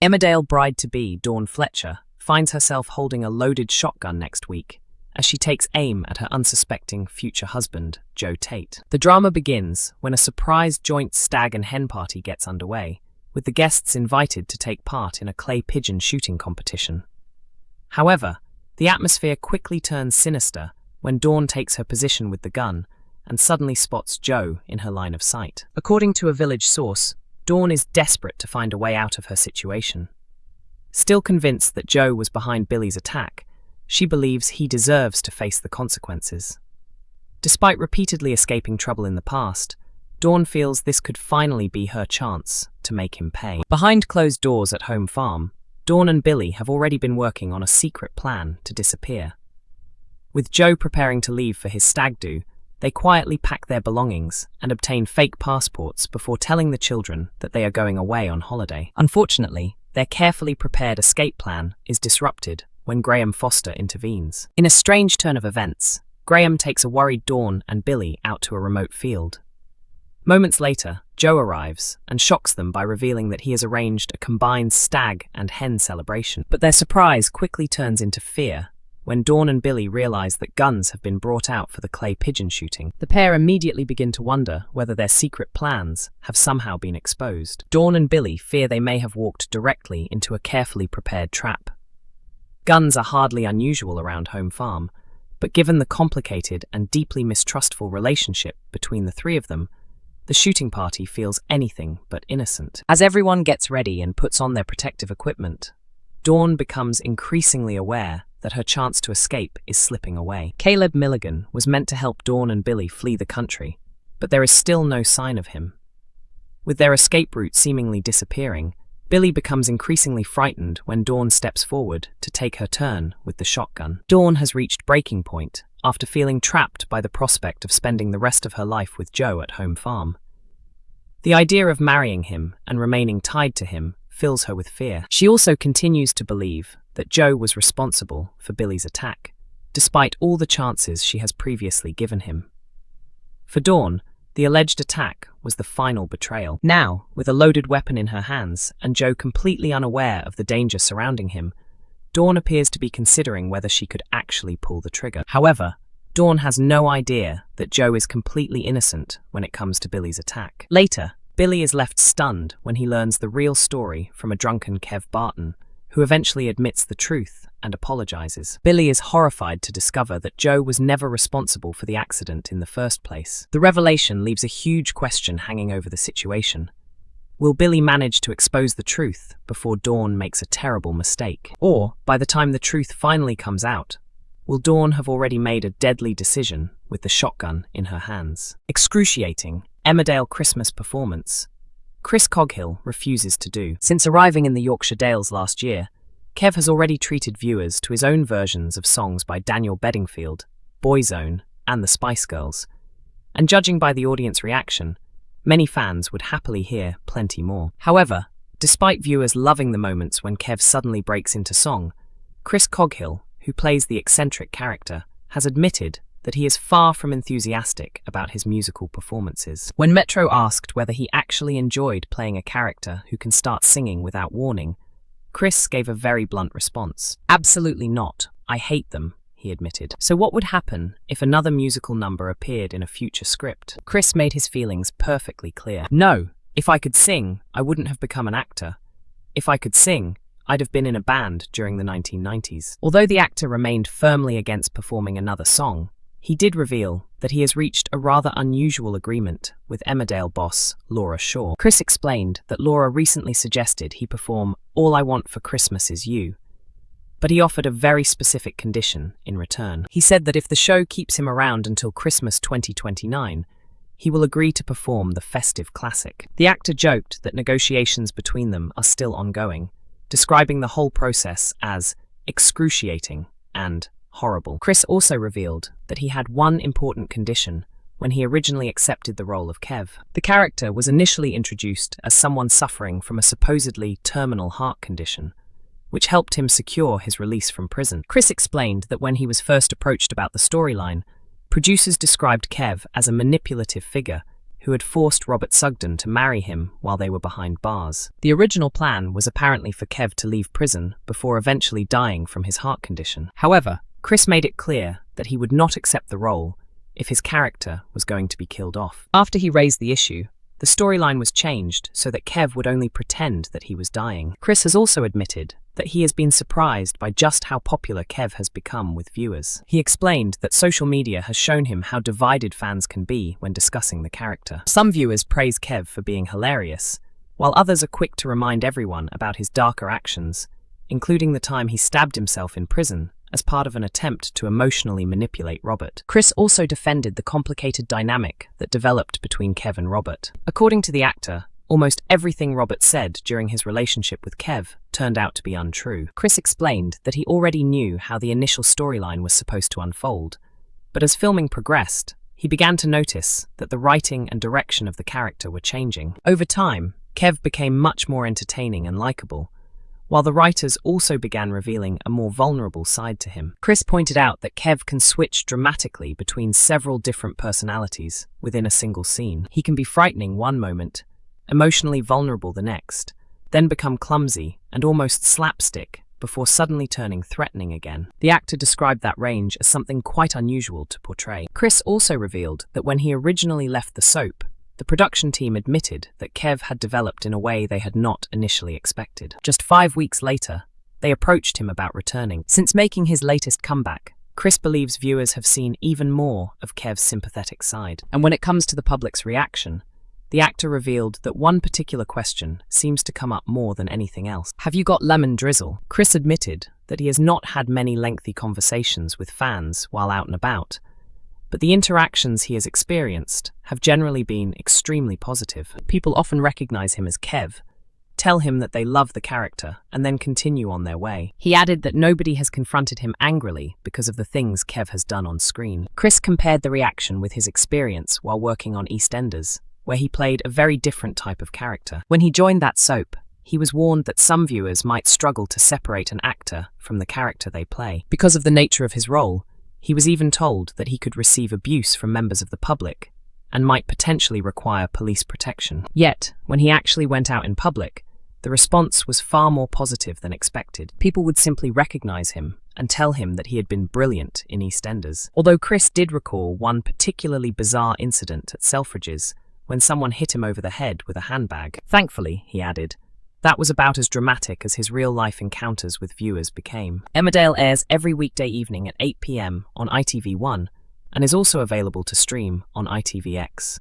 Emmerdale bride-to-be Dawn Fletcher finds herself holding a loaded shotgun next week as she takes aim at her unsuspecting future husband, Joe Tate. The drama begins when a surprise joint stag and hen party gets underway, with the guests invited to take part in a clay pigeon shooting competition. However, the atmosphere quickly turns sinister when Dawn takes her position with the gun and suddenly spots Joe in her line of sight. According to a village source, Dawn is desperate to find a way out of her situation. Still convinced that Joe was behind Billy's attack, she believes he deserves to face the consequences. Despite repeatedly escaping trouble in the past, Dawn feels this could finally be her chance to make him pay. Behind closed doors at home farm, Dawn and Billy have already been working on a secret plan to disappear. With Joe preparing to leave for his stag do, they quietly pack their belongings and obtain fake passports before telling the children that they are going away on holiday. Unfortunately, their carefully prepared escape plan is disrupted when Graham Foster intervenes. In a strange turn of events, Graham takes a worried Dawn and Billy out to a remote field. Moments later, Joe arrives and shocks them by revealing that he has arranged a combined stag and hen celebration. But their surprise quickly turns into fear when Dawn and Billy realize that guns have been brought out for the clay pigeon shooting. The pair immediately begin to wonder whether their secret plans have somehow been exposed. Dawn and Billy fear they may have walked directly into a carefully prepared trap. Guns are hardly unusual around home farm, but given the complicated and deeply mistrustful relationship between the three of them, the shooting party feels anything but innocent. As everyone gets ready and puts on their protective equipment, Dawn becomes increasingly aware that her chance to escape is slipping away. Caleb Milligan was meant to help Dawn and Billy flee the country, but there is still no sign of him. With their escape route seemingly disappearing, Billy becomes increasingly frightened when Dawn steps forward to take her turn with the shotgun. Dawn has reached breaking point after feeling trapped by the prospect of spending the rest of her life with Joe at home farm. The idea of marrying him and remaining tied to him fills her with fear. She also continues to believe that Joe was responsible for Billy's attack, despite all the chances she has previously given him. For Dawn, the alleged attack was the final betrayal. Now, with a loaded weapon in her hands and Joe completely unaware of the danger surrounding him, Dawn appears to be considering whether she could actually pull the trigger. However, Dawn has no idea that Joe is completely innocent when it comes to Billy's attack. Later, Billy is left stunned when he learns the real story from a drunken Kev Barton, who eventually admits the truth and apologizes. Billy is horrified to discover that Joe was never responsible for the accident in the first place. The revelation leaves a huge question hanging over the situation. Will Billy manage to expose the truth before Dawn makes a terrible mistake? Or, by the time the truth finally comes out, will Dawn have already made a deadly decision with the shotgun in her hands? Excruciating Emmerdale Christmas performance. Chris Coghill refuses to do. Since arriving in the Yorkshire Dales last year, Kev has already treated viewers to his own versions of songs by Daniel Bedingfield, Boyzone, and the Spice Girls. And judging by the audience reaction, many fans would happily hear plenty more. However, despite viewers loving the moments when Kev suddenly breaks into song, Chris Coghill, who plays the eccentric character, has admitted that he is far from enthusiastic about his musical performances. When Metro asked whether he actually enjoyed playing a character who can start singing without warning, Chris gave a very blunt response. "Absolutely not. I hate them," he admitted. So what would happen if another musical number appeared in a future script? Chris made his feelings perfectly clear. "No, if I could sing, I wouldn't have become an actor. If I could sing, I'd have been in a band during the 1990s. Although the actor remained firmly against performing another song, he did reveal that he has reached a rather unusual agreement with Emmerdale boss Laura Shaw. Chris explained that Laura recently suggested he perform All I Want for Christmas Is You, but he offered a very specific condition in return. He said that if the show keeps him around until Christmas 2029, he will agree to perform the festive classic. The actor joked that negotiations between them are still ongoing, describing the whole process as excruciating and horrible. Chris also revealed that he had one important condition when he originally accepted the role of Kev. The character was initially introduced as someone suffering from a supposedly terminal heart condition, which helped him secure his release from prison. Chris explained that when he was first approached about the storyline, producers described Kev as a manipulative figure who had forced Robert Sugden to marry him while they were behind bars. The original plan was apparently for Kev to leave prison before eventually dying from his heart condition. However, Chris made it clear that he would not accept the role if his character was going to be killed off. After he raised the issue, the storyline was changed so that Kev would only pretend that he was dying. Chris has also admitted that he has been surprised by just how popular Kev has become with viewers. He explained that social media has shown him how divided fans can be when discussing the character. Some viewers praise Kev for being hilarious, while others are quick to remind everyone about his darker actions, including the time he stabbed himself in prison as part of an attempt to emotionally manipulate Robert. Chris also defended the complicated dynamic that developed between Kev and Robert. According to the actor, almost everything Robert said during his relationship with Kev turned out to be untrue. Chris explained that he already knew how the initial storyline was supposed to unfold, but as filming progressed, he began to notice that the writing and direction of the character were changing. Over time, Kev became much more entertaining and likable, while the writers also began revealing a more vulnerable side to him. Chris pointed out that Kev can switch dramatically between several different personalities within a single scene. He can be frightening one moment, emotionally vulnerable the next, then become clumsy and almost slapstick before suddenly turning threatening again. The actor described that range as something quite unusual to portray. Chris also revealed that when he originally left the soap, the production team admitted that Kev had developed in a way they had not initially expected. Just 5 weeks later, they approached him about returning. Since making his latest comeback, Chris believes viewers have seen even more of Kev's sympathetic side. And when it comes to the public's reaction, the actor revealed that one particular question seems to come up more than anything else. Have you got lemon drizzle? Chris admitted that he has not had many lengthy conversations with fans while out and about, but the interactions he has experienced have generally been extremely positive. People often recognize him as Kev, tell him that they love the character, and then continue on their way. He added that nobody has confronted him angrily because of the things Kev has done on screen. Chris compared the reaction with his experience while working on EastEnders, where he played a very different type of character. When he joined that soap, he was warned that some viewers might struggle to separate an actor from the character they play. Because of the nature of his role, he was even told that he could receive abuse from members of the public and might potentially require police protection. Yet, when he actually went out in public, the response was far more positive than expected. People would simply recognize him and tell him that he had been brilliant in EastEnders. Although Chris did recall one particularly bizarre incident at Selfridges when someone hit him over the head with a handbag. Thankfully, he added, that was about as dramatic as his real-life encounters with viewers became. Emmerdale airs every weekday evening at 8 p.m. on ITV1 and is also available to stream on ITVX.